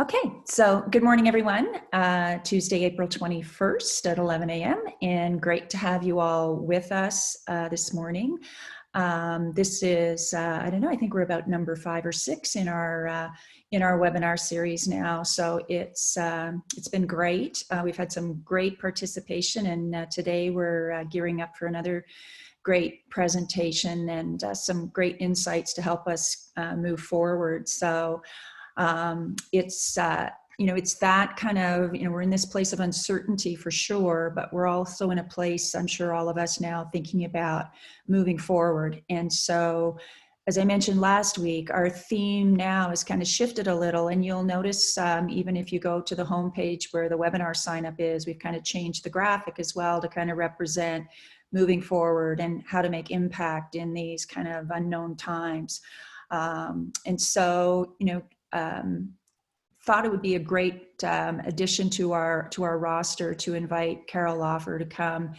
Okay, so good morning, everyone. Tuesday, April 21st at 11 a.m. And great to have you all with us this morning. This is, I don't know, I think we're about number 5 or 6 in our webinar series now. So it's been great. We've had some great participation, and today we're gearing up for another great presentation and some great insights to help us move forward. So it's it's that kind of, we're in this place of uncertainty for sure, but we're also in a place, I'm sure all of us now, thinking about moving forward. And so, as I mentioned last week, our theme now has kind of shifted a little, and you'll notice even if you go to the homepage where the webinar sign up is, we've kind of changed the graphic as well to kind of represent moving forward and how to make impact in these kind of unknown times. And so, thought it would be a great addition to our roster to invite Carol Lauffer to come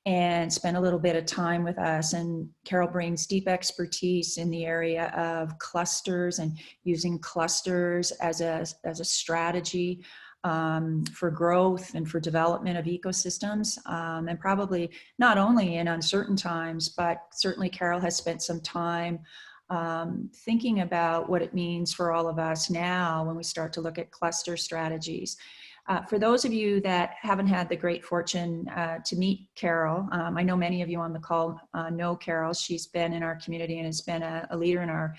and spend a little bit of time with us. And Carol brings deep expertise in the area of clusters and using clusters as a strategy for growth and for development of ecosystems, and probably not only in uncertain times, but certainly Carol has spent some time thinking about what it means for all of us now when we start to look at cluster strategies. For those of you that haven't had the great fortune to meet Carol, I know many of you on the call know Carol. She's been in our community and has been a leader in our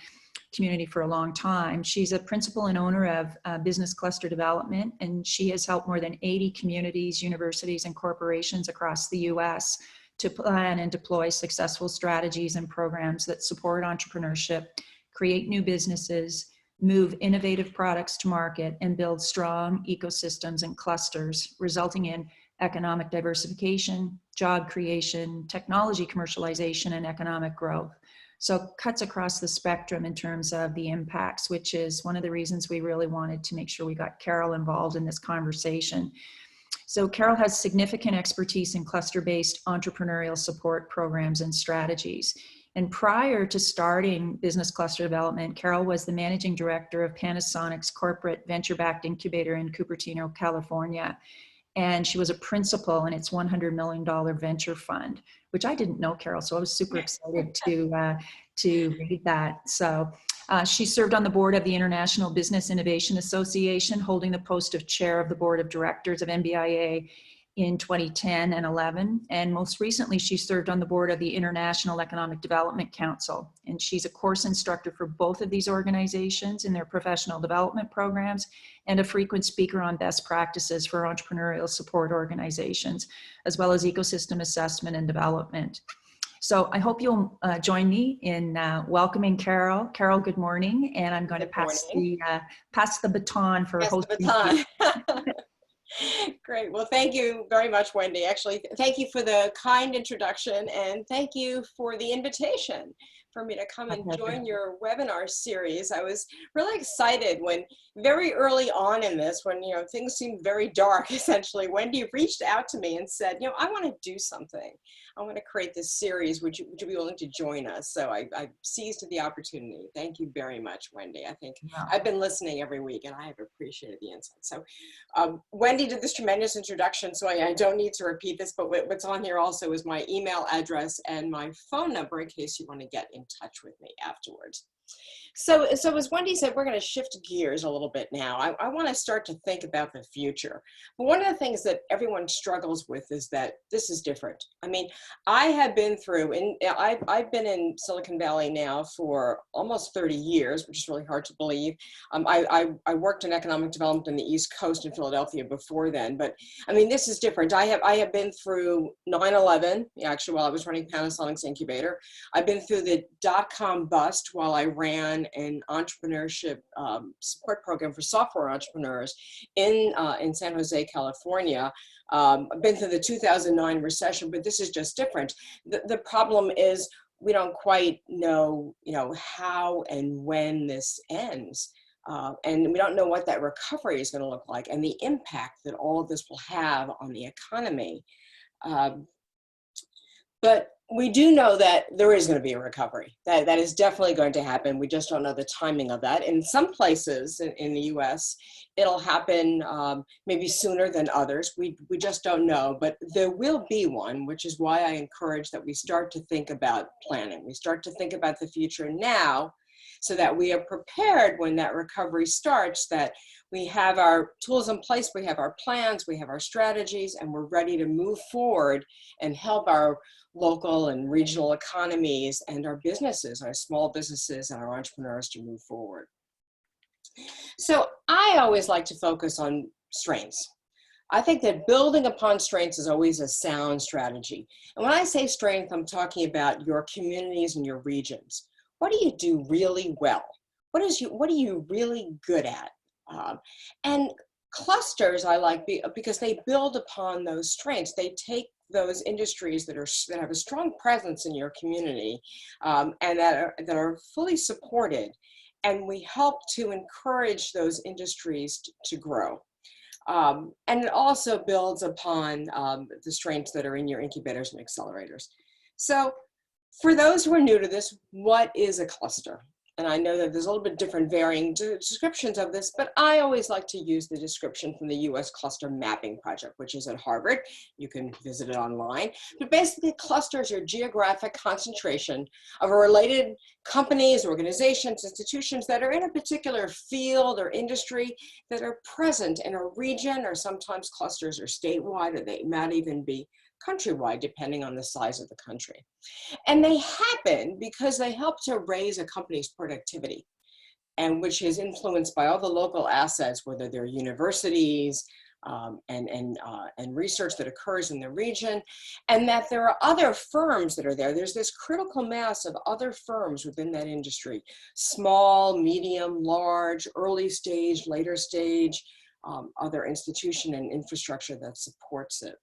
community for a long time. She's a principal and owner of Business Cluster Development, and she has helped more than 80 communities, universities, and corporations across the US to plan and deploy successful strategies and programs that support entrepreneurship, create new businesses, move innovative products to market, and build strong ecosystems and clusters, resulting in economic diversification, job creation, technology commercialization, and economic growth. So cuts across the spectrum in terms of the impacts, which is one of the reasons we really wanted to make sure we got Carol involved in this conversation. So Carol has significant expertise in cluster-based entrepreneurial support programs and strategies. And prior to starting Business Cluster Development, Carol was the managing director of Panasonic's corporate venture-backed incubator in Cupertino, California. And she was a principal in its $100 million venture fund, which I didn't know, Carol, so I was super excited to read that. So she served on the board of the International Business Innovation Association, holding the post of chair of the board of directors of NBIA in 2010 and 11. And most recently, she served on the board of the International Economic Development Council. And she's a course instructor for both of these organizations in their professional development programs, and a frequent speaker on best practices for entrepreneurial support organizations, as well as ecosystem assessment and development. So I hope you'll join me in welcoming Carol. Carol, good morning. And I'm going to pass the baton for hosting. Great. Well, thank you very much, Wendy. Actually, thank you for the kind introduction, and thank you for the invitation for me to come and join your webinar series. I was really excited when very early on in this, when things seemed very dark, essentially, Wendy reached out to me and said, I want to do something. I want to create this series. Would you be willing to join us? So I seized the opportunity. Thank you very much, Wendy. I think I've been listening every week, and I have appreciated the insight. So Wendy did this tremendous introduction, so I don't need to repeat this, but what's on here also is my email address and my phone number in case you want to get in touch with me afterwards. So as Wendy said, we're going to shift gears a little bit now. I want to start to think about the future. But one of the things that everyone struggles with is that this is different. I mean, I have been through, and I've been in Silicon Valley now for almost 30 years, which is really hard to believe. I worked in economic development in the East Coast in Philadelphia before then, but I mean, this is different. I have been through 9/11, actually, while I was running Panasonic's incubator. I've been through the dot-com bust while I ran an entrepreneurship support program for software entrepreneurs in San Jose, California. I've been through the 2009 recession, but this is just different. The problem is we don't quite know, how and when this ends. And we don't know what that recovery is going to look like and the impact that all of this will have on the economy. But we do know that there is going to be a recovery. That is definitely going to happen. We just don't know the timing of that. In some places in the US, it'll happen maybe sooner than others. We just don't know, but there will be one, which is why I encourage that we start to think about planning. We start to think about the future now so that we are prepared when that recovery starts, that we have our tools in place, we have our plans, we have our strategies, and we're ready to move forward and help our local and regional economies and our businesses, our small businesses and our entrepreneurs to move forward. So I always like to focus on strengths. I think that building upon strengths is always a sound strategy. And when I say strength, I'm talking about your communities and your regions. What do you do really well? What are you really good at? And clusters I like because they build upon those strengths. They take those industries that have a strong presence in your community and that are fully supported, and we help to encourage those industries to grow. And it also builds upon the strengths that are in your incubators and accelerators. So for those who are new to this, what is a cluster? And I know that there's a little bit different varying descriptions of this, but I always like to use the description from the US Cluster Mapping Project, which is at Harvard. You can visit it online. But basically, clusters are geographic concentration of related companies, organizations, institutions that are in a particular field or industry that are present in a region, or sometimes clusters are statewide, or they might even be countrywide, depending on the size of the country. And they happen because they help to raise a company's productivity, and which is influenced by all the local assets, whether they're universities and research that occurs in the region, and that there are other firms that are there. There's this critical mass of other firms within that industry, small, medium, large, early stage, later stage, other institution and infrastructure that supports it.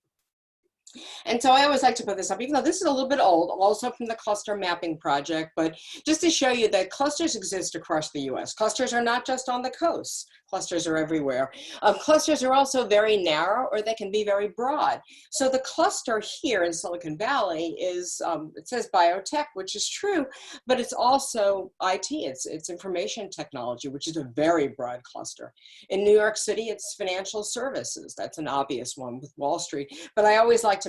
And so I always like to put this up, even though this is a little bit old, also from the Cluster Mapping Project, but just to show you that clusters exist across the US. Clusters are not just on the coast. Clusters are everywhere. Clusters are also very narrow, or they can be very broad. So the cluster here in Silicon Valley is, it says biotech, which is true, but it's also IT, it's information technology, which is a very broad cluster. In New York City, it's financial services. That's an obvious one with Wall Street. But I always like to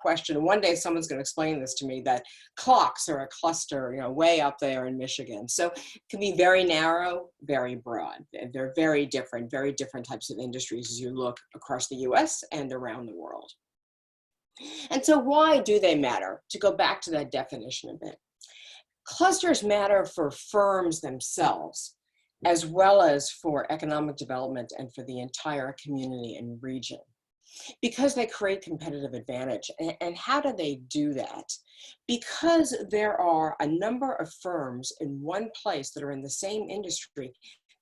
question, one day someone's going to explain this to me, that clocks are a cluster, way up there in Michigan. So it can be very narrow, very broad. They're very different types of industries as you look across the US and around the world. And so why do they matter? To go back to that definition a bit. Clusters matter for firms themselves, as well as for economic development and for the entire community and region, because they create competitive advantage. And how do they do that? Because there are a number of firms in one place that are in the same industry.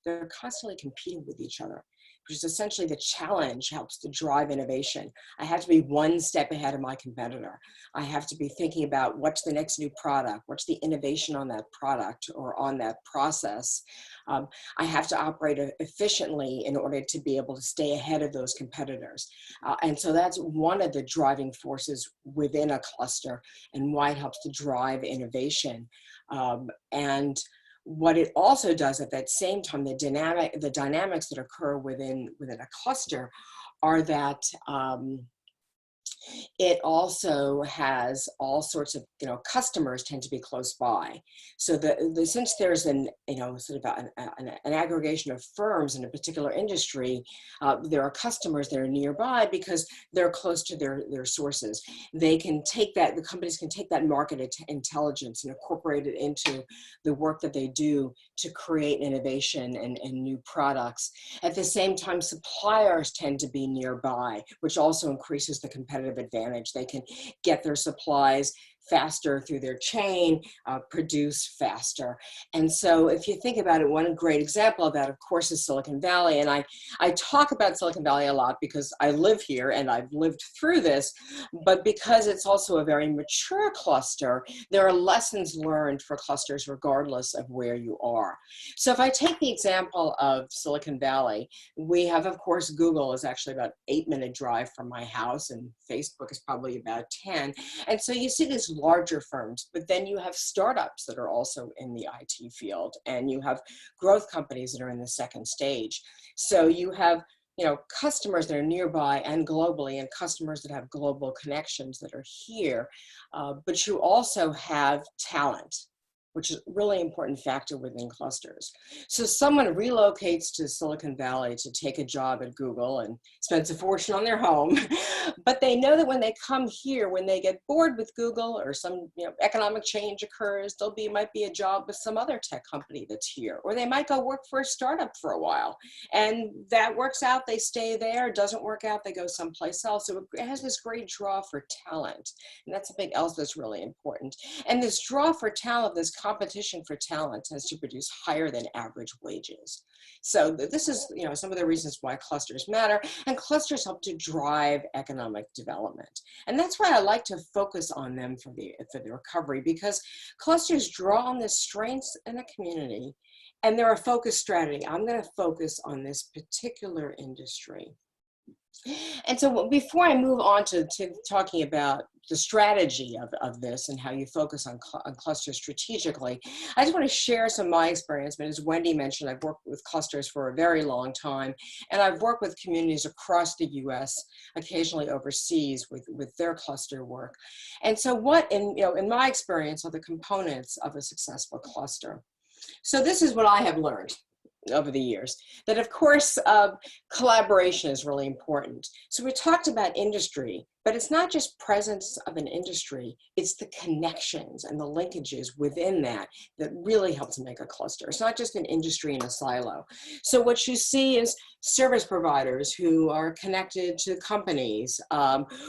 They're constantly competing with each other, which is essentially the challenge helps to drive innovation. I have to be one step ahead of my competitor. I have to be thinking about what's the next new product, what's the innovation on that product or on that process. I have to operate efficiently in order to be able to stay ahead of those competitors. And so that's one of the driving forces within a cluster and why it helps to drive innovation. And what it also does at that same time, the dynamics that occur within a cluster are that it also has all sorts of, customers tend to be close by. So since there's an aggregation of firms in a particular industry, there are customers that are nearby because they're close to their sources. They can take that, the companies can take that market intelligence and incorporate it into the work that they do to create innovation and new products. At the same time, suppliers tend to be nearby, which also increases the competitive advantage. They can get their supplies faster through their chain, produce faster. And so if you think about it, one great example of that, of course, is Silicon Valley. And I talk about Silicon Valley a lot because I live here and I've lived through this, but because it's also a very mature cluster, there are lessons learned for clusters regardless of where you are. So if I take the example of Silicon Valley, we have, of course, Google is actually about 8-minute drive from my house, and Facebook is probably about 10. And so you see these larger firms, but then you have startups that are also in the IT field, and you have growth companies that are in the second stage. So you have, you know, customers that are nearby and globally, and customers that have global connections that are here. But you also have talent, which is a really important factor within clusters. So someone relocates to Silicon Valley to take a job at Google and spends a fortune on their home, but they know that when they come here, when they get bored with Google or some, you know, economic change occurs, might be a job with some other tech company that's here, or they might go work for a startup for a while, and that works out, they stay there. Doesn't work out, they go someplace else. So it has this great draw for talent, and that's something else that's really important. And this draw for talent, this competition for talent, tends to produce higher than average wages. So this is, you know, some of the reasons why clusters matter, and clusters help to drive economic development. And that's why I like to focus on them for the recovery, because clusters draw on the strengths in a community, and they're a focused strategy. I'm going to focus on this particular industry. And so before I move on to talking about the strategy of this and how you focus on clusters strategically, I just want to share some of my experience. But as Wendy mentioned, I've worked with clusters for a very long time, and I've worked with communities across the US, occasionally overseas with their cluster work. And so what, in my experience, are the components of a successful cluster? So this is what I have learned over the years, that of course, collaboration is really important. So we talked about industry, but it's not just presence of an industry, it's the connections and the linkages within that really helps make a cluster. It's not just an industry in a silo. So what you see is service providers who are connected to companies,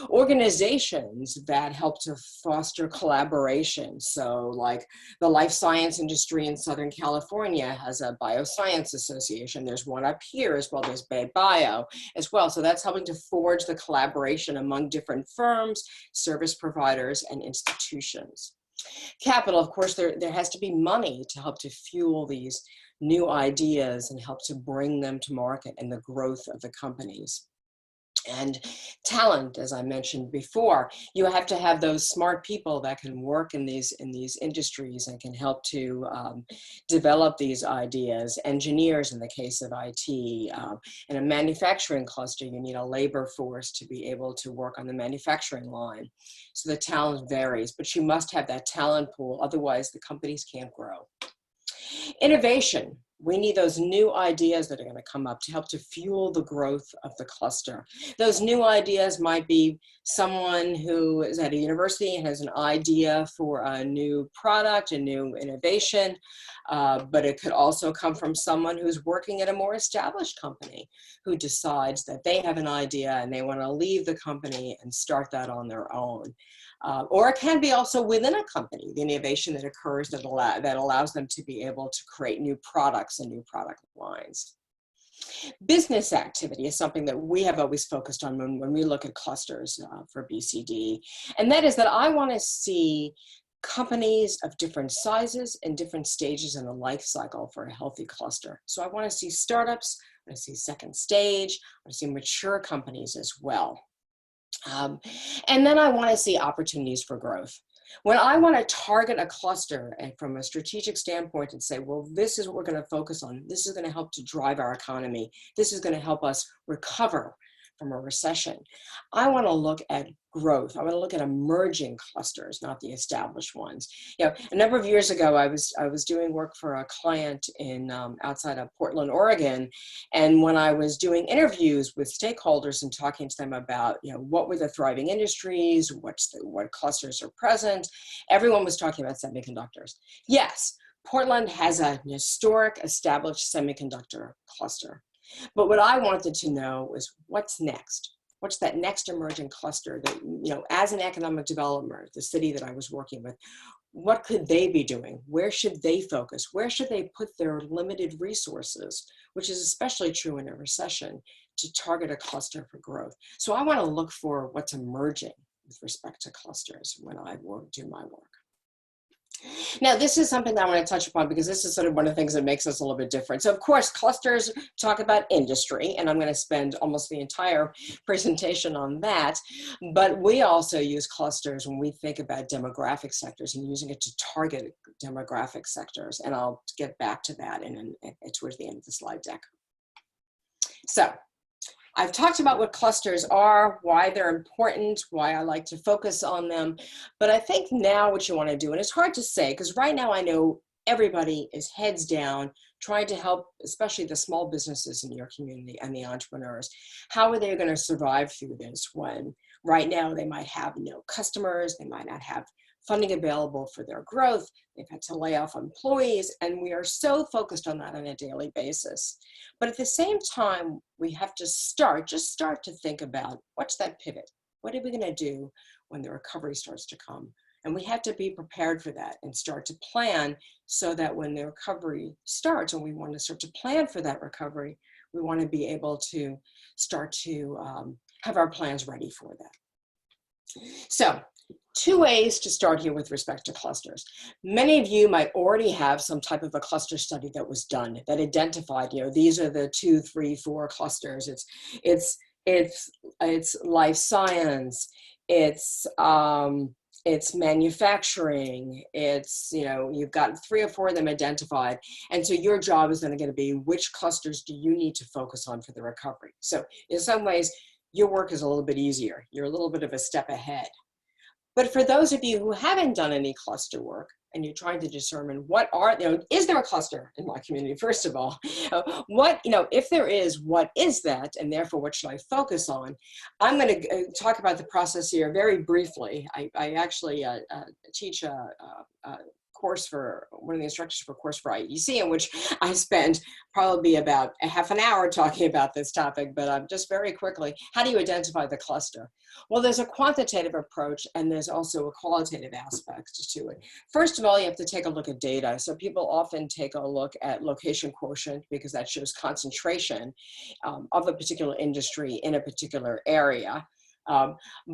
organizations that help to foster collaboration. So like the life science industry in Southern California has a bioscience association. There's one up here as well. There's Bay Bio as well. So that's helping to forge the collaboration among different firms, service providers, and institutions. Capital, of course, there has to be money to help to fuel these new ideas and help to bring them to market and the growth of the companies. And talent, as I mentioned before, you have to have those smart people that can work in these industries and can help to develop these ideas. Engineers in the case of IT. In a manufacturing cluster, you need a labor force to be able to work on the manufacturing line. So the talent varies, but you must have that talent pool, otherwise the companies can't grow. Innovation. We need those new ideas that are going to come up to help to fuel the growth of the cluster. Those new ideas might be someone who is at a university and has an idea for a new product, a new innovation, but it could also come from someone who's working at a more established company who decides that they have an idea and they want to leave the company and start that on their own. Or it can be also within a company, the innovation that occurs that allows them to be able to create new products and new product lines. Business activity is something that we have always focused on when we look at clusters for BCD. And that is that I want to see companies of different sizes and different stages in the life cycle for a healthy cluster. So I want to see startups, I want to see second stage, I want to see mature companies as well. And then I want to see opportunities for growth. When I want to target a cluster and from a strategic standpoint and say, well, this is what we're going to focus on. This is going to help to drive our economy. This is going to help us recover from a recession. I want to look at growth. I want to look at emerging clusters, not the established ones. You know, a number of years ago, I was doing work for a client in outside of Portland, Oregon, and when I was doing interviews with stakeholders and talking to them about, you know, what were the thriving industries, what clusters are present, everyone was talking about semiconductors. Yes, Portland has a historic, established semiconductor cluster. But what I wanted to know was what's next? what's that next emerging cluster that, as an economic developer, the city that I was working with, what could they be doing? Where should they focus? Where should they put their limited resources, which is especially true in a recession, to target a cluster for growth? So I want to look for what's emerging with respect to clusters when I do my work. Now, this is something that I want to touch upon because this is sort of one of the things that makes us a little bit different. So, of course, clusters talk about industry, and I'm going to spend almost the entire presentation on that. But we also use clusters when we think about demographic sectors and using it to target demographic sectors. And I'll get back to that towards the end of the slide deck. So, I've talked about what clusters are, why they're important, why I like to focus on them, but I think now what you want to do, and it's hard to say, because right now I know everybody is heads down trying to help, especially the small businesses in your community and the entrepreneurs. How are they going to survive through this when right now they might have no customers, they might not have funding available for their growth, they've had to lay off employees, and we are so focused on that on a daily basis. But at the same time, we have to just start to think about what's that pivot? What are we gonna do when the recovery starts to come? And we have to be prepared for that and start to plan so that when the recovery starts and we want to start to plan for that recovery, we want to be able to start to have our plans ready for that. So, two ways to start here with respect to clusters. Many of you might already have some type of a cluster study that was done that identified, these are the 2, 3, 4 clusters. It's life science, it's manufacturing, you've got 3 or 4 of them identified. And so your job is then going to be, which clusters do you need to focus on for the recovery? So in some ways, your work is a little bit easier. You're a little bit of a step ahead. But for those of you who haven't done any cluster work and you're trying to determine is there a cluster in my community? First of all, if there is, what is that? And therefore, what should I focus on? I'm going to talk about the process here very briefly. I actually teach a course for one of the instructors for a course for IEC, in which I spend probably about a half an hour talking about this topic, but just very quickly, how do you identify the cluster? Well, there's a quantitative approach and there's also a qualitative aspect to it. First of all, you have to take a look at data. So people often take a look at location quotient because that shows concentration of a particular industry in a particular area.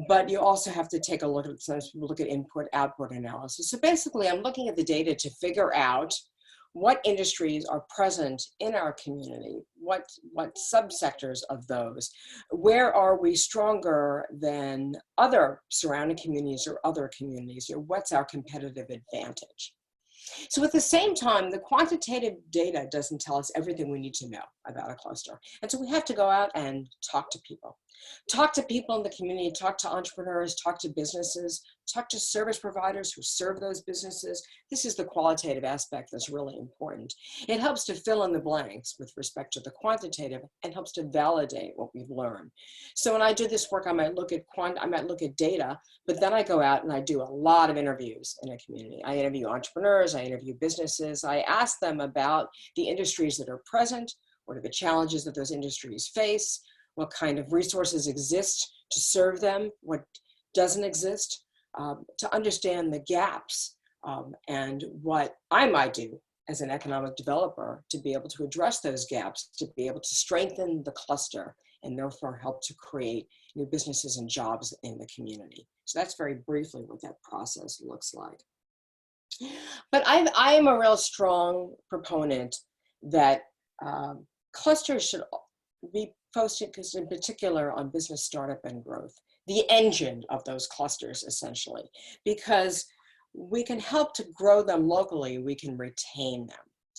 But you also have to take a look at, sometimes people look at input-output analysis. So basically, I'm looking at the data to figure out what industries are present in our community, what subsectors of those, where are we stronger than other surrounding communities or other communities, or what's our competitive advantage. So at the same time, the quantitative data doesn't tell us everything we need to know about a cluster. And so we have to go out and talk to people. Talk to people in the community, talk to entrepreneurs, talk to businesses, talk to service providers who serve those businesses. This is the qualitative aspect that's really important. It helps to fill in the blanks with respect to the quantitative and helps to validate what we've learned. So when I do this work, I might look at data, but then I go out and I do a lot of interviews in a community. I interview entrepreneurs, I interview businesses, I ask them about the industries that are present, what are the challenges that those industries face, what kind of resources exist to serve them, what doesn't exist, to understand the gaps and what I might do as an economic developer to be able to address those gaps, to be able to strengthen the cluster and therefore help to create new businesses and jobs in the community. So that's very briefly what that process looks like. But I am a real strong proponent that clusters should be focused in particular on business startup and growth, the engine of those clusters essentially, because we can help to grow them locally, we can retain them.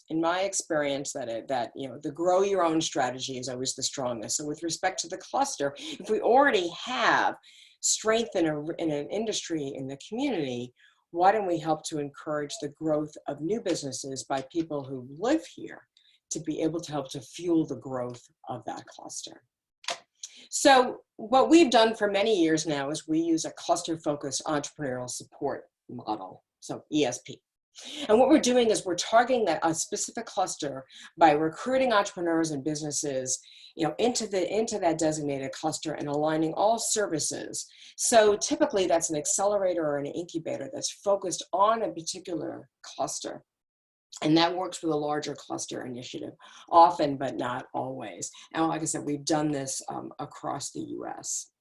In my experience, the grow your own strategy is always the strongest. So with respect to the cluster, if we already have strength in an industry in the community, why don't we help to encourage the growth of new businesses by people who live here to be able to help to fuel the growth of that cluster? So what we've done for many years now is we use a cluster-focused entrepreneurial support model, so ESP. And what we're doing is we're targeting a specific cluster by recruiting entrepreneurs and businesses, into that designated cluster and aligning all services. So typically that's an accelerator or an incubator that's focused on a particular cluster. And that works with a larger cluster initiative, often, but not always. And like I said, we've done this across the US.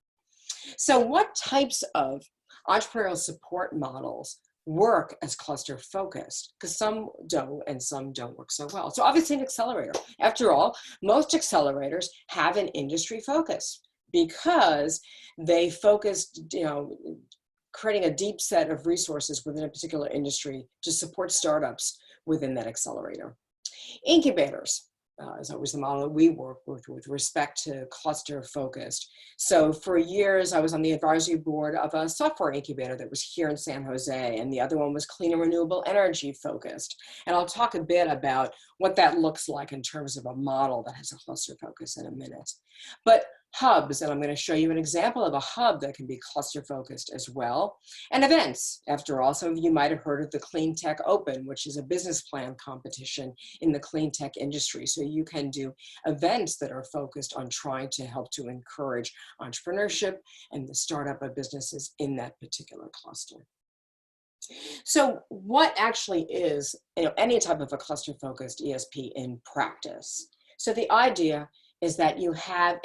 So what types of entrepreneurial support models work as cluster focused? Because some don't and some don't work so well. So obviously an accelerator. After all, most accelerators have an industry focus because they focused, creating a deep set of resources within a particular industry to support startups within that accelerator. Incubators is always the model that we work with respect to cluster focused. So for years, I was on the advisory board of a software incubator that was here in San Jose, and the other one was clean and renewable energy focused. And I'll talk a bit about what that looks like in terms of a model that has a cluster focus in a minute. But hubs, and I'm going to show you an example of a hub that can be cluster focused as well. And events, after all, some of you might have heard of the Clean Tech Open, which is a business plan competition in the clean tech industry. So you can do events that are focused on trying to help to encourage entrepreneurship and the startup of businesses in that particular cluster. So what actually is any type of a cluster focused ESP in practice? So the idea is that you have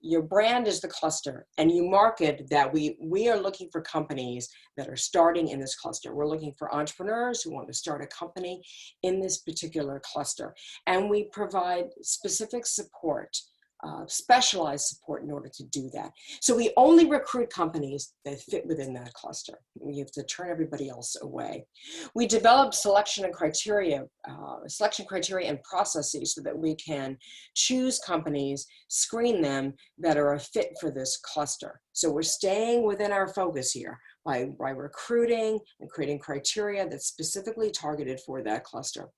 your brand is the cluster, and you market that we are looking for companies that are starting in this cluster. We're looking for entrepreneurs who want to start a company in this particular cluster, and we provide specific support, specialized support in order to do that. So we only recruit companies that fit within that cluster. We have to turn everybody else away. We develop selection criteria and processes so that we can choose companies, screen them that are a fit for this cluster. So we're staying within our focus here by recruiting and creating criteria that's specifically targeted for that cluster.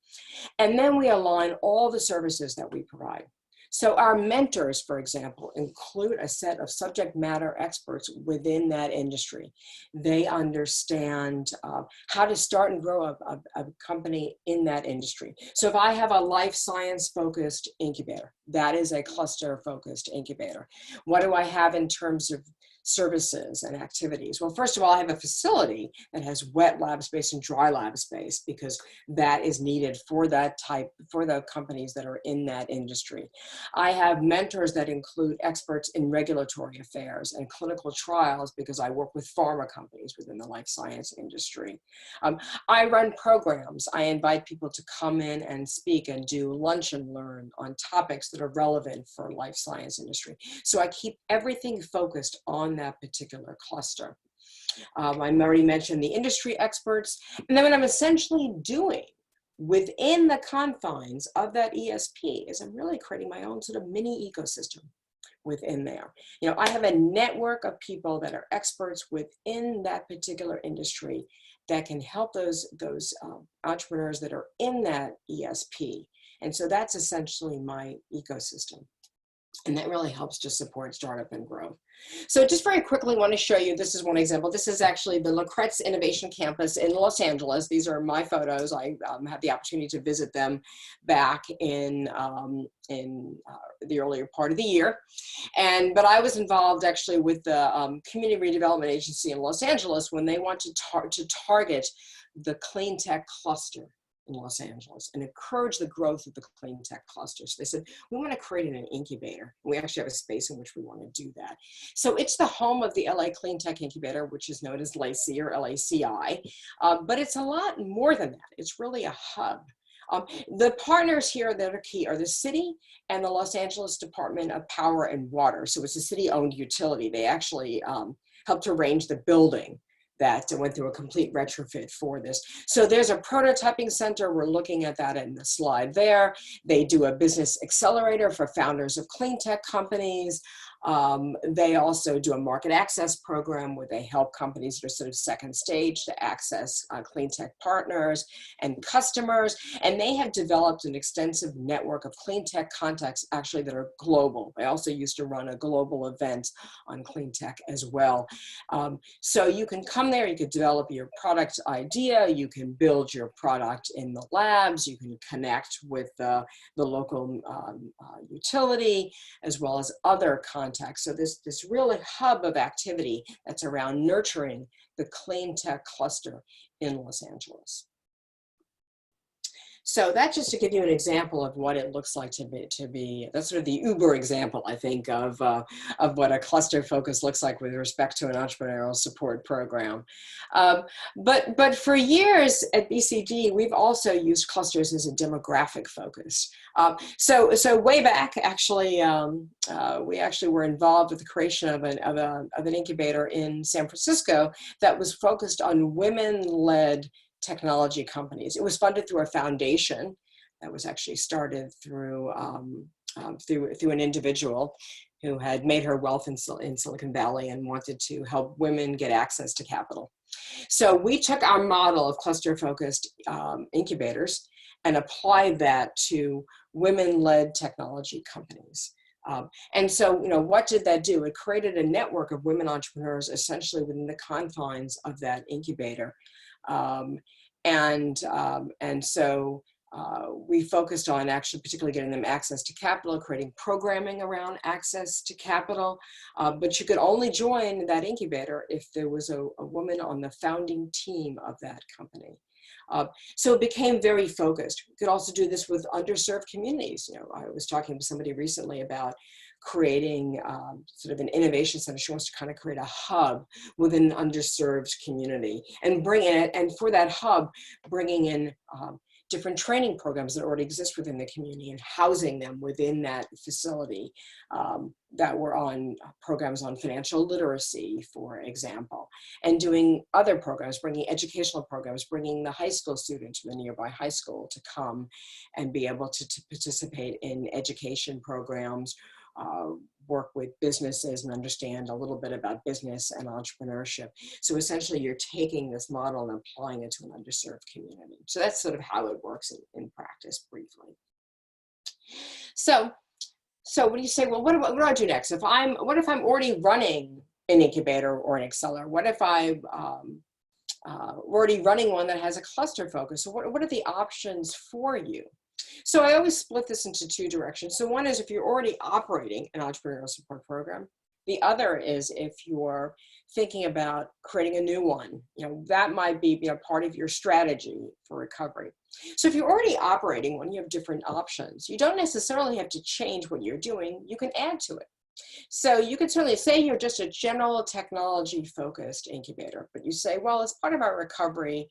And then we align all the services that we provide. So our mentors, for example, include a set of subject matter experts within that industry. They understand how to start and grow a company in that industry. So if I have a life science focused incubator, that is a cluster focused incubator. What do I have in terms of services and activities? Well, first of all, I have a facility that has wet lab space and dry lab space because that is needed for the companies that are in that industry. I have mentors that include experts in regulatory affairs and clinical trials because I work with pharma companies within the life science industry. I run programs. I invite people to come in and speak and do lunch and learn on topics that are relevant for life science industry. So I keep everything focused on that particular cluster. I already mentioned the industry experts. And then what I'm essentially doing within the confines of that ESP is I'm really creating my own sort of mini ecosystem within there. I have a network of people that are experts within that particular industry that can help those entrepreneurs that are in that ESP. And so that's essentially my ecosystem. And that really helps to support startup and growth. So just very quickly want to show you, this is one example. This is actually the Lacretz Innovation Campus in Los Angeles. These are my photos. I had the opportunity to visit them back in the earlier part of the year. But I was involved actually with the Community Redevelopment Agency in Los Angeles when they want to target the clean tech cluster in Los Angeles and encourage the growth of the clean tech cluster. So they said, we want to create an incubator. We actually have a space in which we want to do that. So it's the home of the LA Clean Tech Incubator, which is known as LACI or LACI, but it's a lot more than that. It's really a hub. The partners here that are key are the city and the Los Angeles Department of Power and Water. So it's a city-owned utility. They actually helped arrange the building that went through a complete retrofit for this. So there's a prototyping center. We're looking at that in the slide there. They do a business accelerator for founders of clean tech companies. They also do a market access program where they help companies that are sort of second stage to access clean tech partners and customers. And they have developed an extensive network of clean tech contacts actually that are global. They also used to run a global event on clean tech as well. So you can come there, you could develop your product idea, you can build your product in the labs, you can connect with the local utility, as well as other contacts. So this really hub of activity that's around nurturing the clean tech cluster in Los Angeles. So that's just to give you an example of what it looks like to be that's sort of the Uber example, I think, of what a cluster focus looks like with respect to an entrepreneurial support program. But for years at BCG, we've also used clusters as a demographic focus. So way back, actually, we actually were involved with the creation of an incubator in San Francisco that was focused on women-led technology companies. It was funded through a foundation that was actually started through an individual who had made her wealth in Silicon Valley and wanted to help women get access to capital. So we took our model of cluster-focused incubators and applied that to women-led technology companies. And so, what did that do? It created a network of women entrepreneurs essentially within the confines of that incubator. And so we focused on actually particularly getting them access to capital, creating programming around access to capital. But you could only join that incubator if there was a woman on the founding team of that company. So it became very focused. You could also do this with underserved communities. I was talking to somebody recently about creating sort of an innovation center. She wants to kind of create a hub within an underserved community and bring in it, and for that hub, bringing in different training programs that already exist within the community and housing them within that facility that were on programs on financial literacy, for example, and doing other programs, bringing educational programs, bringing the high school students from the nearby high school to come and be able to participate in education programs, work with businesses and understand a little bit about business and entrepreneurship. So essentially you're taking this model and applying it to an underserved community. So that's sort of how it works in practice briefly. So what do you say, well, what do I do next? What if I'm already running an incubator or an accelerator? What if I'm already running one that has a cluster focus? So what are the options for you? So I always split this into two directions. So one is if you're already operating an entrepreneurial support program. The other is if you're thinking about creating a new one. That might be part of your strategy for recovery. So if you're already operating one, you have different options. You don't necessarily have to change what you're doing. You can add to it. So you could certainly say you're just a general technology focused incubator, but you say, well, as part of our recovery,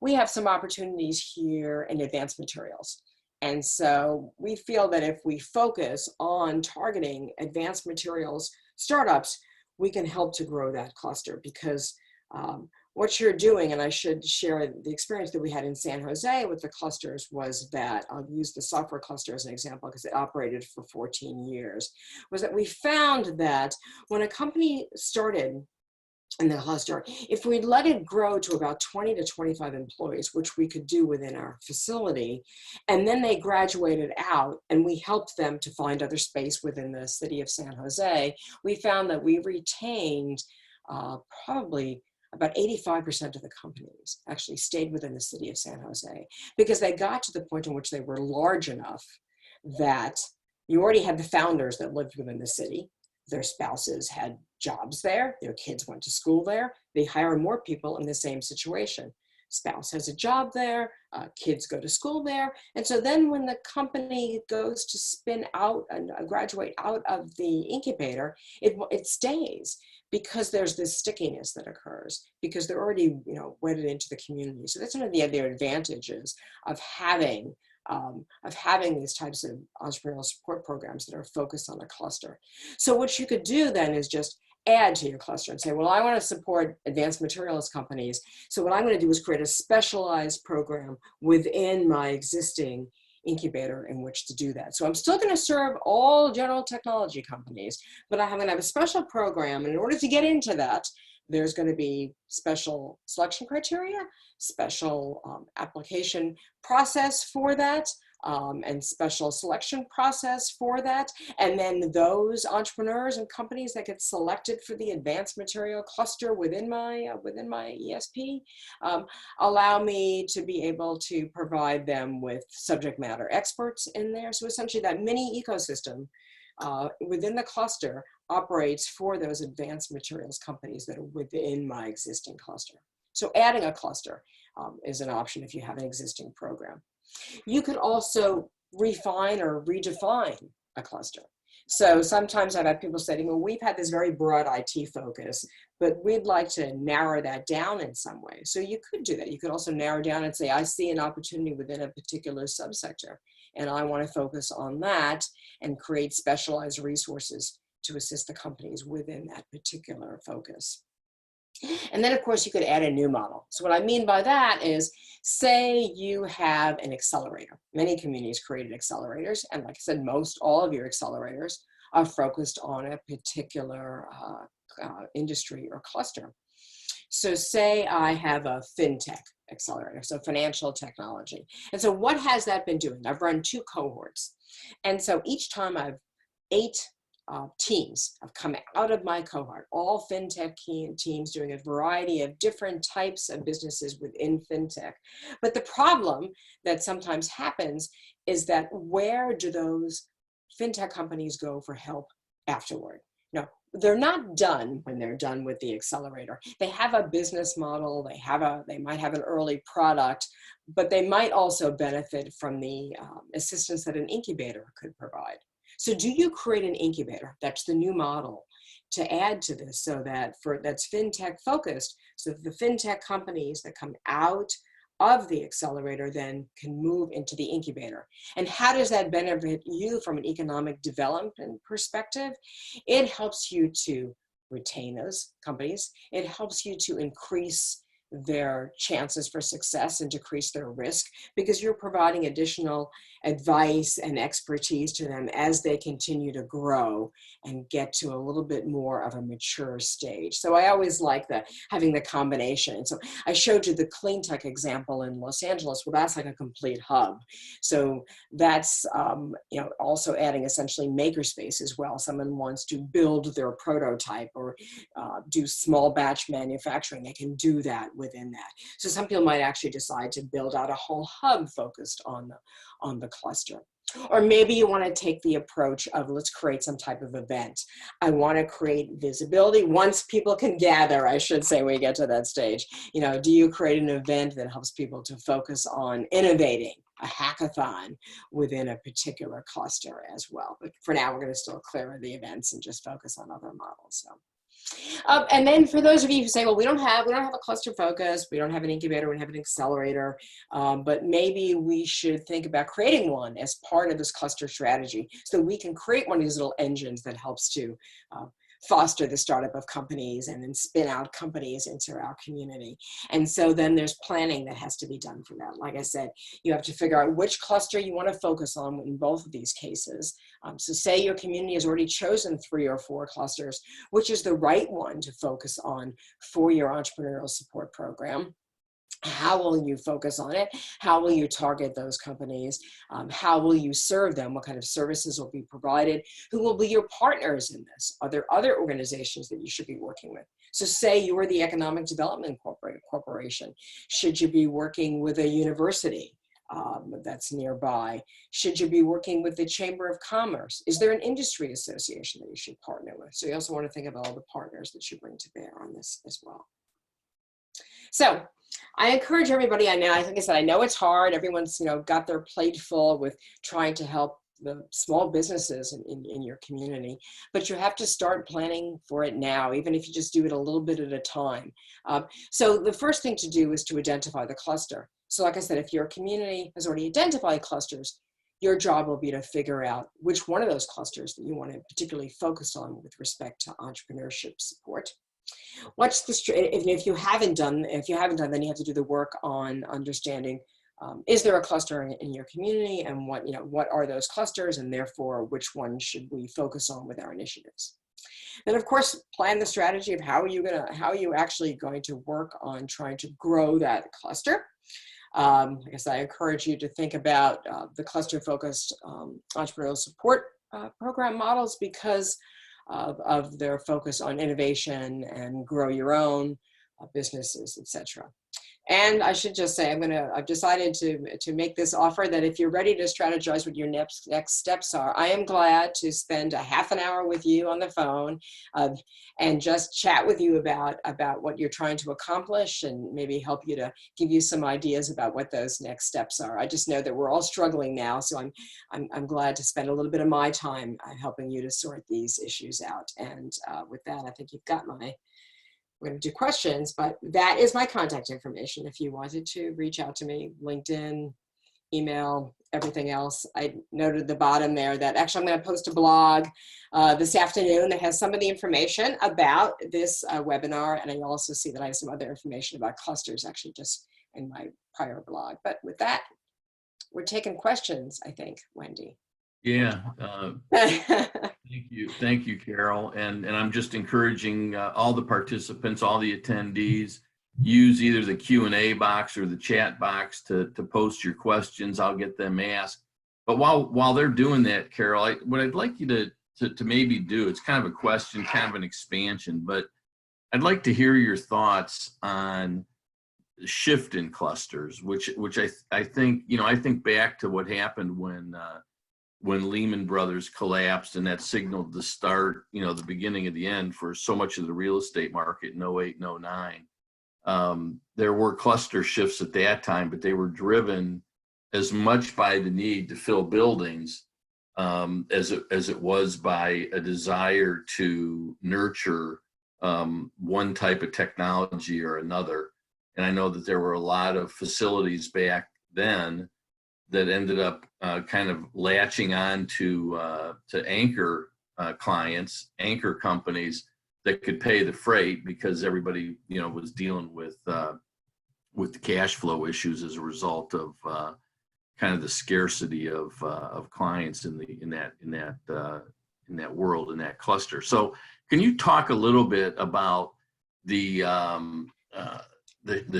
we have some opportunities here in advanced materials. And so we feel that if we focus on targeting advanced materials startups, we can help to grow that cluster because what you're doing, and I should share the experience that we had in San Jose with the clusters, was that I'll use the software cluster as an example because it operated for 14 years, was that we found that when a company started in the cluster, if we let it grow to about 20 to 25 employees, which we could do within our facility, and then they graduated out and we helped them to find other space within the city of San Jose, we found that we retained probably about 85% of the companies actually stayed within the city of San Jose because they got to the point in which they were large enough that you already had the founders that lived within the city. Their spouses had jobs there. Their kids went to school there. They hire more people in the same situation. Spouse has a job there. Kids go to school there. And so then when the company goes to spin out and graduate out of the incubator, it stays because there's this stickiness that occurs because they're already wedded into the community. So that's one of the other advantages of having these types of entrepreneurial support programs that are focused on a cluster. So what you could do then is just add to your cluster and say, well, I want to support advanced materials companies. So what I'm going to do is create a specialized program within my existing incubator in which to do that. So I'm still going to serve all general technology companies, but I'm going to have a special program. And in order to get into that, there's going to be special selection criteria, special application process for that, and special selection process for that. And then those entrepreneurs and companies that get selected for the advanced material cluster within my ESP allow me to be able to provide them with subject matter experts in there. So essentially that mini ecosystem within the cluster operates for those advanced materials companies that are within my existing cluster. So adding a cluster is an option if you have an existing program. You could also refine or redefine a cluster. So sometimes I've had people say to me, well, we've had this very broad IT focus, but we'd like to narrow that down in some way. So you could do that. You could also narrow down and say, I see an opportunity within a particular subsector, and I want to focus on that and create specialized resources to assist the companies within that particular focus. And then, of course, you could add a new model. So what I mean by that is, say you have an accelerator. Many communities created accelerators. And like I said, most all of your accelerators are focused on a particular industry or cluster. So say I have a fintech accelerator, so financial technology. And so what has that been doing? I've run 2 cohorts. And so each time I've 8 teams have come out of my cohort, all fintech teams doing a variety of different types of businesses within fintech. But the problem that sometimes happens is that where do those fintech companies go for help afterward? No, they're not done when they're done with the accelerator. They have a business model, they might have an early product, but they might also benefit from the assistance that an incubator could provide. So do you create an incubator? That's the new model to add to this, so that that's fintech focused, so that the fintech companies that come out of the accelerator then can move into the incubator. And how does that benefit you from an economic development perspective? It helps you to retain those companies. It helps you to increase their chances for success and decrease their risk, because you're providing additional advice and expertise to them as they continue to grow and get to a little bit more of a mature stage. So I always like having the combination. So I showed you the clean tech example in Los Angeles. Well, that's like a complete hub. So that's also adding essentially makerspace as well. Someone wants to build their prototype or do small batch manufacturing. They can do that within that. So some people might actually decide to build out a whole hub focused on the cluster. Or maybe you want to take the approach of, let's create some type of event. I want to create visibility once people can gather, I should say, when we get to that stage. Do you create an event that helps people to focus on innovating, a hackathon within a particular cluster as well? But for now, we're going to still clear the events and just focus on other models. So. And then for those of you who say, well, we don't have a cluster focus, we don't have an incubator, we don't have an accelerator, but maybe we should think about creating one as part of this cluster strategy, so we can create one of these little engines that helps to foster the startup of companies and then spin out companies into our community. And so then there's planning that has to be done for that. Like I said, you have to figure out which cluster you want to focus on in both of these cases. So say your community has already chosen 3 or 4 clusters, which is the right one to focus on for your entrepreneurial support program. How will you focus on it? How will you target those companies? How will you serve them? What kind of services will be provided? Who will be your partners in this? Are there other organizations that you should be working with? So say you are the Economic Development Corporation. Should you be working with a university that's nearby? Should you be working with the Chamber of Commerce? Is there an industry association that you should partner with? So you also want to think about all the partners that you bring to bear on this as well. So I encourage everybody, like I said, I know it's hard. Everyone's, got their plate full with trying to help the small businesses in your community, but you have to start planning for it now, even if you just do it a little bit at a time. So the first thing to do is to identify the cluster. So like I said, if your community has already identified clusters, your job will be to figure out which one of those clusters that you want to particularly focus on with respect to entrepreneurship support. If you haven't done, then you have to do the work on understanding is there a cluster in your community, and what are those clusters, and therefore which one should we focus on with our initiatives? Then of course, plan the strategy of how are you actually going to work on trying to grow that cluster. I guess I encourage you to think about the cluster-focused entrepreneurial support program models because of their focus on innovation and grow your own businesses, etc. And I should just say, I've decided to make this offer that if you're ready to strategize what your next steps are, I am glad to spend a half an hour with you on the phone and just chat with you about what you're trying to accomplish and maybe help you to give you some ideas about what those next steps are. I just know that we're all struggling now, so I'm glad to spend a little bit of my time helping you to sort these issues out. And with that, I think you've got we're going to do questions, but that is my contact information. If you wanted to reach out to me, LinkedIn, email, everything else. I noted at the bottom there that actually I'm going to post a blog this afternoon that has some of the information about this webinar. And I also see that I have some other information about clusters actually just in my prior blog. But with that, we're taking questions, I think, Wendy. Yeah. Thank you, Carol. And I'm just encouraging all the participants, all the attendees, use either the Q&A box or the chat box to post your questions. I'll get them asked. But while they're doing that, Carol, what I'd like you to maybe do, it's kind of a question, kind of an expansion, but I'd like to hear your thoughts on the shift in clusters, which I think, I think back to what happened when Lehman Brothers collapsed, and that signaled the start, the beginning of the end for so much of the real estate market in 08 and 09. There were cluster shifts at that time, but they were driven as much by the need to fill buildings as it was by a desire to nurture one type of technology or another. And I know that there were a lot of facilities back then that ended up kind of latching on to anchor clients, anchor companies that could pay the freight because everybody, was dealing with the cash flow issues as a result of kind of the scarcity of clients in that world, in that cluster. So, can you talk a little bit about the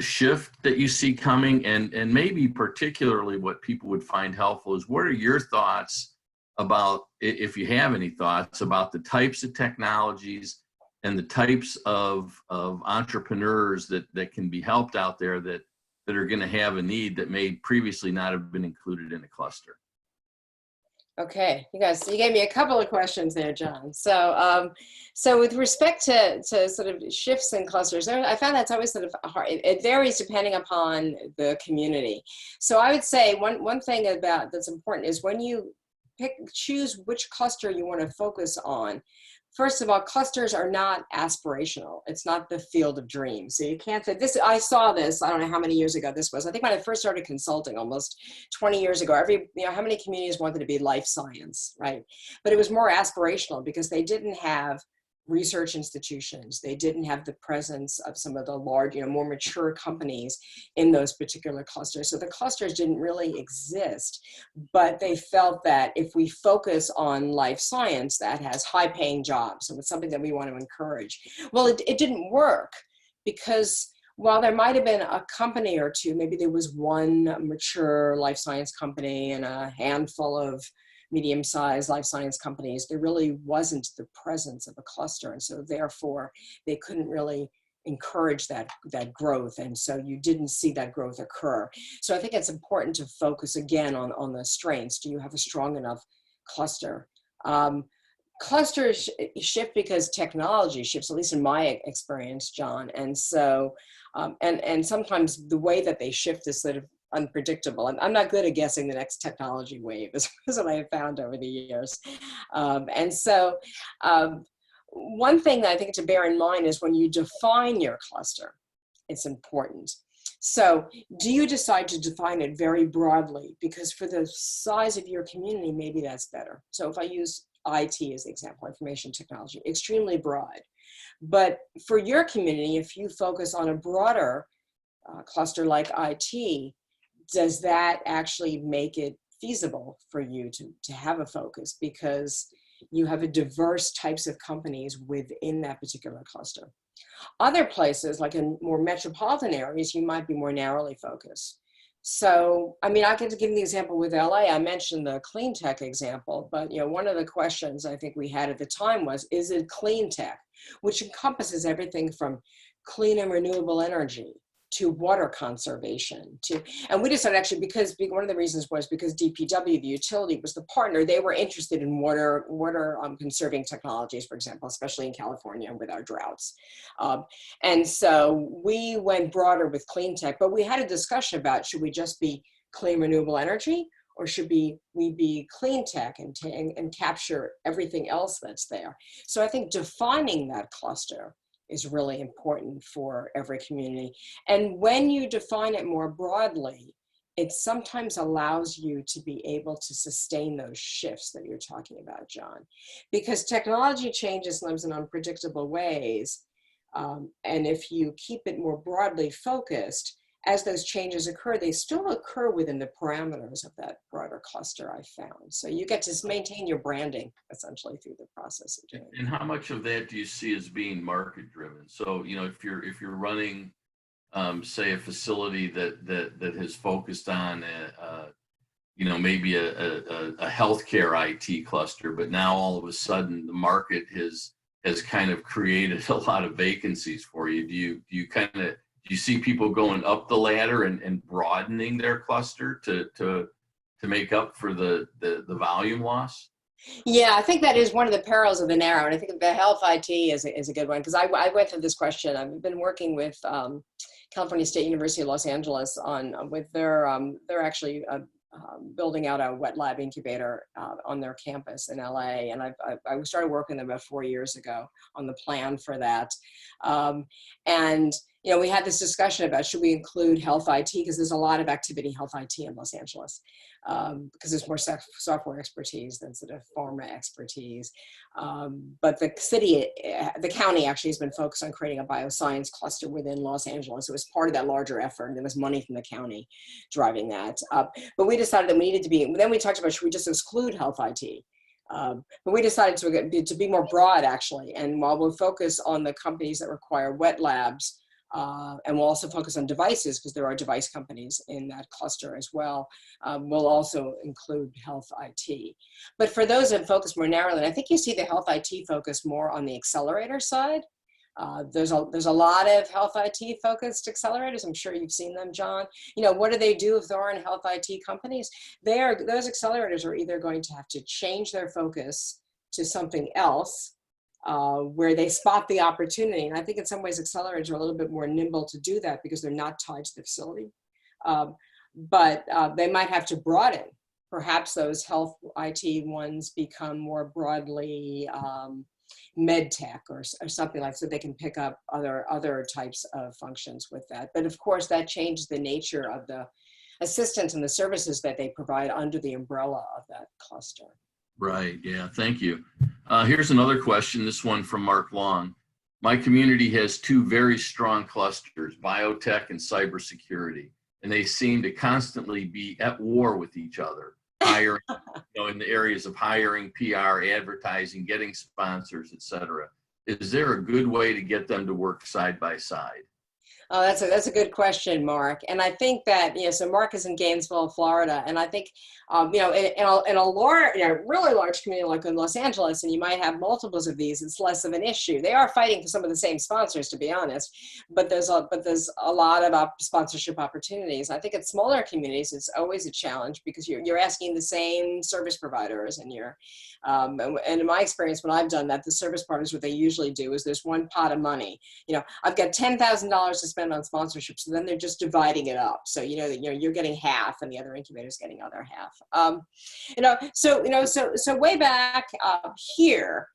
shift that you see coming, and maybe particularly what people would find helpful is what are your thoughts about, if you have any thoughts about the types of technologies and the types of entrepreneurs that can be helped out there that are going to have a need that may previously not have been included in a cluster? Okay, you gave me a couple of questions there, John. So, so with respect to sort of shifts in clusters, I found that's always sort of hard. It varies depending upon the community. So I would say one thing that's important is when you choose which cluster you want to focus on. First of all, clusters are not aspirational. It's not the field of dreams. So you can't say this. I saw this, I don't know how many years ago this was. I think when I first started consulting almost 20 years ago, how many communities wanted to be life science, right? But it was more aspirational because they didn't have research institutions. They didn't have the presence of some of the large, more mature companies in those particular clusters. So the clusters didn't really exist, but they felt that if we focus on life science, that has high paying jobs. And it's something that we want to encourage. Well, it didn't work because while there might have been a company or two, maybe there was one mature life science company and a handful of medium-sized life science companies, there really wasn't the presence of a cluster. And so therefore, they couldn't really encourage that growth. And so you didn't see that growth occur. So I think it's important to focus again on the strengths. Do you have a strong enough cluster? Clusters shift because technology shifts, at least in my experience, John. And so, and sometimes the way that they shift is sort of unpredictable. I'm not good at guessing the next technology wave, is what I have found over the years. And so one thing that I think to bear in mind is when you define your cluster, it's important. So do you decide to define it very broadly? Because for the size of your community, maybe that's better. So if I use IT as the example, information technology, extremely broad. But for your community, if you focus on a broader cluster like IT, does that actually make it feasible for you to have a focus, because you have a diverse types of companies within that particular cluster. Other places, like in more metropolitan areas, you might be more narrowly focused. So, I mean, I can give you the example with LA. I mentioned the clean tech example, but one of the questions I think we had at the time was, is it clean tech, which encompasses everything from clean and renewable energy to water conservation and we decided, actually, because one of the reasons was because DPW, the utility, was the partner. They were interested in water conserving technologies, for example, especially in California with our droughts. And so we went broader with clean tech, but we had a discussion about, should we just be clean renewable energy, or should we be clean tech and capture everything else that's there? So I think defining that cluster is really important for every community. And when you define it more broadly, it sometimes allows you to be able to sustain those shifts that you're talking about, John. Because technology changes in unpredictable ways. And if you keep it more broadly focused, as those changes occur, they still occur within the parameters of that broader cluster, I found. So you get to maintain your branding essentially through the process of doing it. And how much of that do you see as being market driven? So, if you're running, say, a facility that has focused on, maybe a healthcare IT cluster, but now all of a sudden the market has kind of created a lot of vacancies for you. Do you see people going up the ladder and broadening their cluster to make up for the volume loss? Yeah, I think that is one of the perils of the narrow. And I think the health IT is a good one, because I went through this question. I've been working with California State University of Los Angeles with they're actually building out a wet lab incubator on their campus in LA. And I started working with them about 4 years ago on the plan for that. And we had this discussion about, should we include health IT, because there's a lot of activity in health IT in Los Angeles, because there's more software expertise than sort of pharma expertise. But the county actually has been focused on creating a bioscience cluster within Los Angeles. It was part of that larger effort, and there was money from the county driving that. But we decided that we needed to be, then we talked about, should we just exclude health IT? But we decided to be more broad, actually. And while we'll focus on the companies that require wet labs, and we'll also focus on devices, because there are device companies in that cluster as well. We'll also include health IT. But for those that focus more narrowly, I think you see the health IT focus more on the accelerator side. There's a lot of health IT focused accelerators. I'm sure you've seen them, John. What do they do if there aren't health IT companies? Those accelerators are either going to have to change their focus to something else, where they spot the opportunity. And I think in some ways accelerators are a little bit more nimble to do that, because they're not tied to the facility. But they might have to broaden. Perhaps those health IT ones become more broadly med tech or something like, so they can pick up other types of functions with that. But of course, that changes the nature of the assistance and the services that they provide under the umbrella of that cluster. Right. Yeah. Thank you. Here's another question. This one from Mark Long. My community has two very strong clusters, biotech and cybersecurity, and they seem to constantly be at war with each other. Hiring, in the areas of hiring, PR, advertising, getting sponsors, etc. Is there a good way to get them to work side by side? Oh, that's a good question, Mark. And I think that, so Mark is in Gainesville, Florida. And I think, in a large, really large community like in Los Angeles, and you might have multiples of these, it's less of an issue. They are fighting for some of the same sponsors, to be honest, but there's a lot of sponsorship opportunities. I think at smaller communities, it's always a challenge, because you're asking the same service providers, and and in my experience, when I've done that, the service providers, what they usually do is there's one pot of money. I've got $10,000 to spend on sponsorship, so then they're just dividing it up. So you're getting half, and the other incubator's getting the other half. So way back here,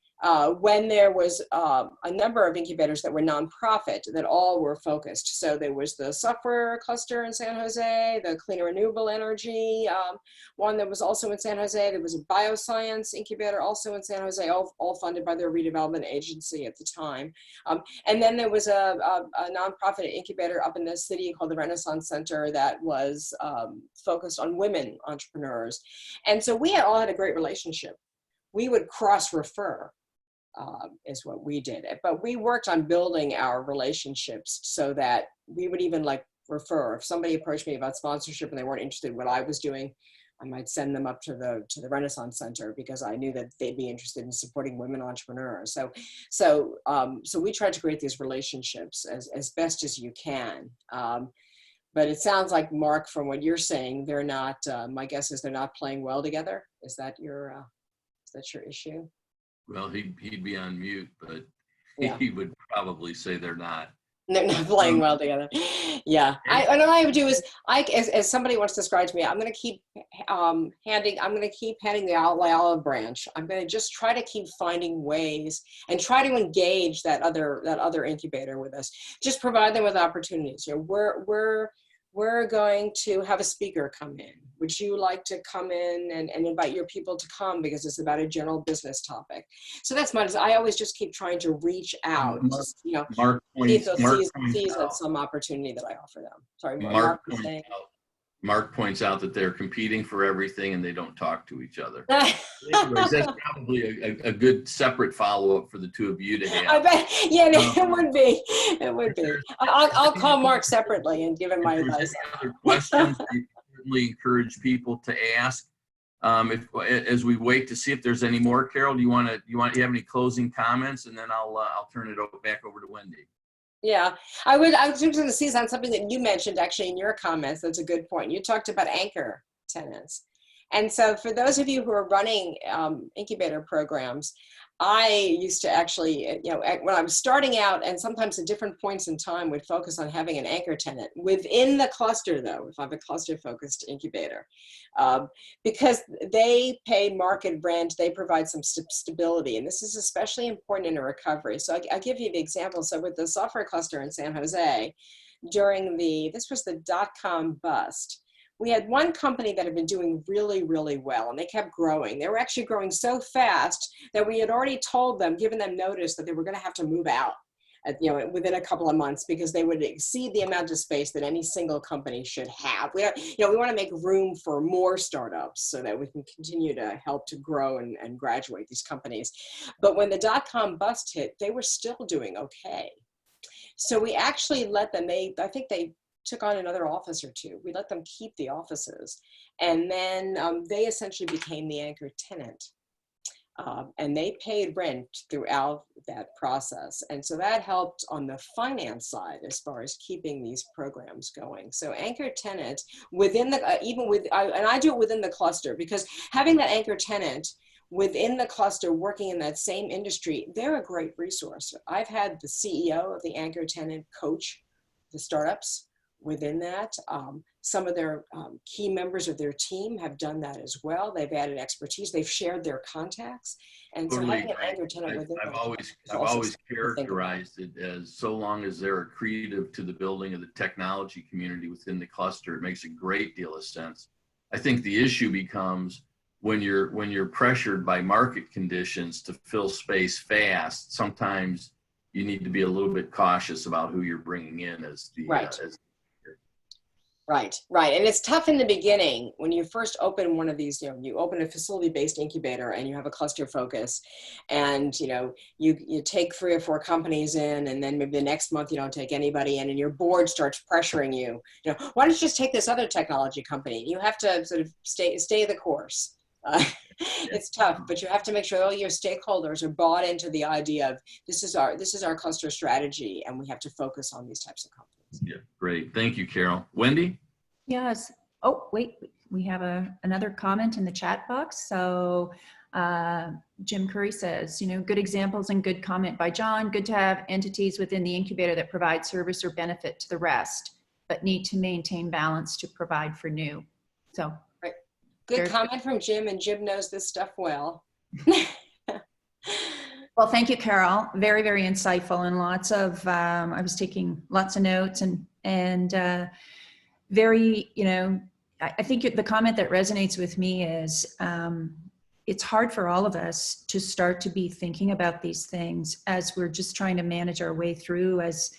when there was a number of incubators that were nonprofit that all were focused. So there was the software cluster in San Jose, the clean renewable energy one that was also in San Jose. There was a bioscience incubator also in San Jose, all funded by their redevelopment agency at the time. And then there was a nonprofit incubator up in the city called the Renaissance Center that was focused on women entrepreneurs. And so we all had a great relationship. We would cross-refer. Is what we did. But we worked on building our relationships so that we would even like refer. If somebody approached me about sponsorship and they weren't interested in what I was doing, I might send them up to the Renaissance Center because I knew that they'd be interested in supporting women entrepreneurs. So we tried to create these relationships as best as you can. But it sounds like, Mark, from what you're saying, they're not, my guess is they're not playing well together. Is that your issue? Well, he'd be on mute, but yeah. He would probably say they're not. They're not playing well together. Yeah. And what I would do is, as somebody once described to me, I'm going to keep handing the olive branch. I'm going to just try to keep finding ways and try to engage that other incubator with us. Just provide them with opportunities. You know, we're going to have a speaker come in. Would you like to come in and invite your people to come because it's about a general business topic? So that's I always just keep trying to reach out, Mark seize on some opportunity that I offer them. Sorry, Mark points out that they're competing for everything and they don't talk to each other. Anyways, that's probably a good separate follow-up for the two of you to have. I bet, yeah, it would be. It would be. I'll call Mark separately and give him my advice. Other questions, I certainly encourage people to ask. As we wait to see if there's any more, Carol, do you have any closing comments, and then I'll turn it back over to Wendy. Yeah, I was just going to seize on something that you mentioned actually in your comments. That's a good point. You talked about anchor tenants. And so for those of you who are running incubator programs, I used to actually, when I was starting out, and sometimes at different points in time, would focus on having an anchor tenant within the cluster, though, if I have a cluster-focused incubator, because they pay market rent, they provide some stability, and this is especially important in a recovery. So I'll give you the example. So with the software cluster in San Jose, this was the dot-com bust. We had one company that had been doing really, really well, and they kept growing. They were actually growing so fast that we had already told them, given them notice that they were going to have to move out, within a couple of months because they would exceed the amount of space that any single company should have. We want to make room for more startups so that we can continue to help to grow and graduate these companies. But when the dot-com bust hit, they were still doing okay. So we actually let them, I think they took on another office or two. We let them keep the offices. And then they essentially became the anchor tenant. And they paid rent throughout that process. And so that helped on the finance side as far as keeping these programs going. So anchor tenant within the, and I do it within the cluster, because having that anchor tenant within the cluster working in that same industry, they're a great resource. I've had the CEO of the anchor tenant coach the startups within that. Some of their key members of their team have done that as well. They've added expertise. They've shared their contacts. And totally. So having an anchor tenant within I've always characterized it as, so long as they're accretive to the building of the technology community within the cluster, it makes a great deal of sense. I think the issue becomes when you're pressured by market conditions to fill space fast. Sometimes you need to be a little bit cautious about who you're bringing in as the Right. And it's tough in the beginning when you first open one of these, you open a facility-based incubator and you have a cluster focus, and, you take 3 or 4 companies in, and then maybe the next month you don't take anybody in, and your board starts pressuring you, why don't you just take this other technology company? You have to sort of stay the course. It's tough, but you have to make sure all your stakeholders are bought into the idea of this is our cluster strategy, and we have to focus on these types of companies. Yeah, great. Thank you, Carol. Wendy? Yes. Oh, wait, we have another comment in the chat box. So Jim Curry says, good examples and good comment by John. Good to have entities within the incubator that provide service or benefit to the rest, but need to maintain balance to provide for new. So right. Good comment from Jim, and Jim knows this stuff well. Well, thank you, Carol. Very, very insightful, and lots of, I was taking lots of notes, and very, I think the comment that resonates with me is, it's hard for all of us to start to be thinking about these things as we're just trying to manage our way through as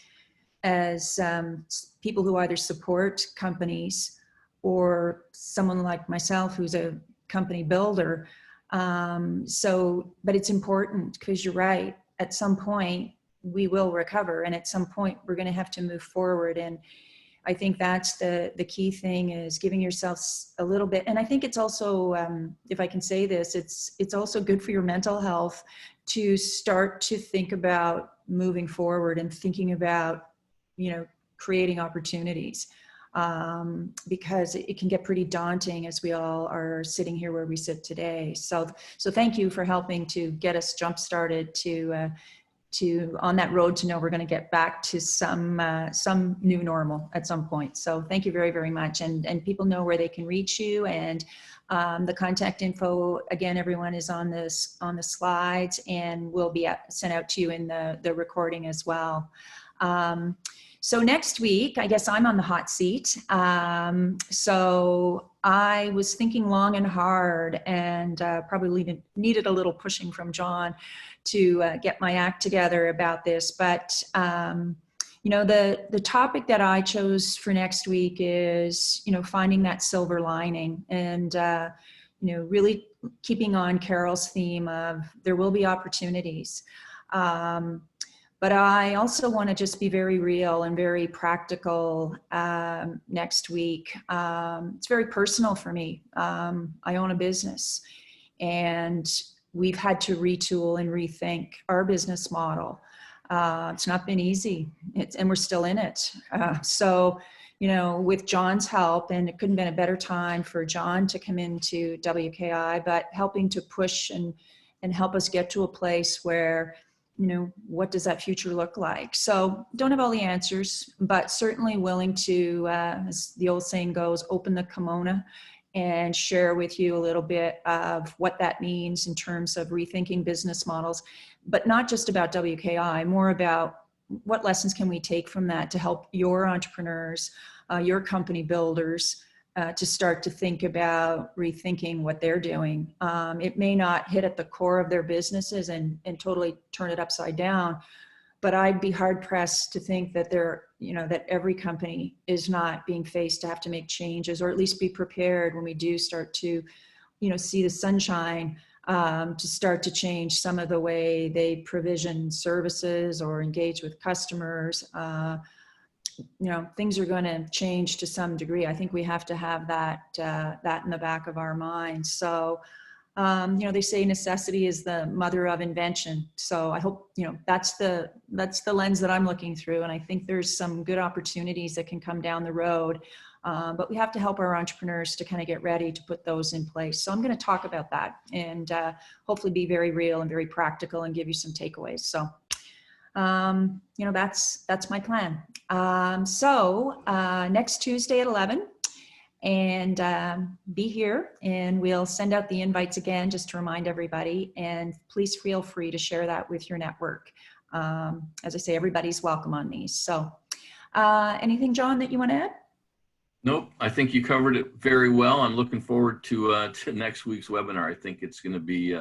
people who either support companies or someone like myself who's a company builder. But it's important, because you're right, at some point we will recover, and at some point we're going to have to move forward. And I think that's the key thing, is giving yourselves a little bit. And I think it's also, if I can say this, it's also good for your mental health to start to think about moving forward and thinking about, creating opportunities, because it can get pretty daunting as we all are sitting here where we sit today. So thank you for helping to get us jump started to on that road to know we're going to get back to some new normal at some point. So thank you very, very much. And people know where they can reach you, and the contact info, again, everyone, is on the slides, and will be sent out to you in the recording as well. So next week, I guess I'm on the hot seat. So I was thinking long and hard, and probably needed a little pushing from John to get my act together about this. But, the topic that I chose for next week is, finding that silver lining, and, really keeping on Carol's theme of there will be opportunities. But I also want to just be very real and very practical next week. It's very personal for me. I own a business, and we've had to retool and rethink our business model. It's not been easy, and we're still in it. So, with John's help, and it couldn't have been a better time for John to come into WKI, but helping to push and help us get to a place where, what does that future look like? So don't have all the answers, but certainly willing to, as the old saying goes, open the kimono and share with you a little bit of what that means in terms of rethinking business models, but not just about WKI, more about what lessons can we take from that to help your entrepreneurs, your company builders, to start to think about rethinking what they're doing. It may not hit at the core of their businesses and totally turn it upside down, but I'd be hard pressed to think that that every company is not being faced to have to make changes, or at least be prepared when we do start to, see the sunshine, to start to change some of the way they provision services or engage with customers. Things are going to change to some degree. I think we have to have that in the back of our minds. So, they say necessity is the mother of invention. So I hope, that's the lens that I'm looking through. And I think there's some good opportunities that can come down the road. But we have to help our entrepreneurs to kind of get ready to put those in place. So I'm going to talk about that, and hopefully be very real and very practical, and give you some takeaways. So, that's my plan. So next Tuesday at 11, and be here, and we'll send out the invites again just to remind everybody, and please feel free to share that with your network. As I say, everybody's welcome on these. So anything, John, that you want to add? Nope, I think you covered it very well. I'm looking forward to next week's webinar. I think it's going to be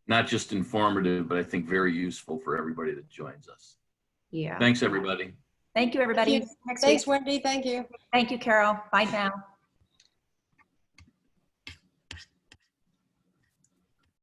not just informative, but I think very useful for everybody that joins us. Yeah. Thanks, everybody. Thank you, everybody. Thanks, Wendy. Thank you. Thank you, Carol. Bye now.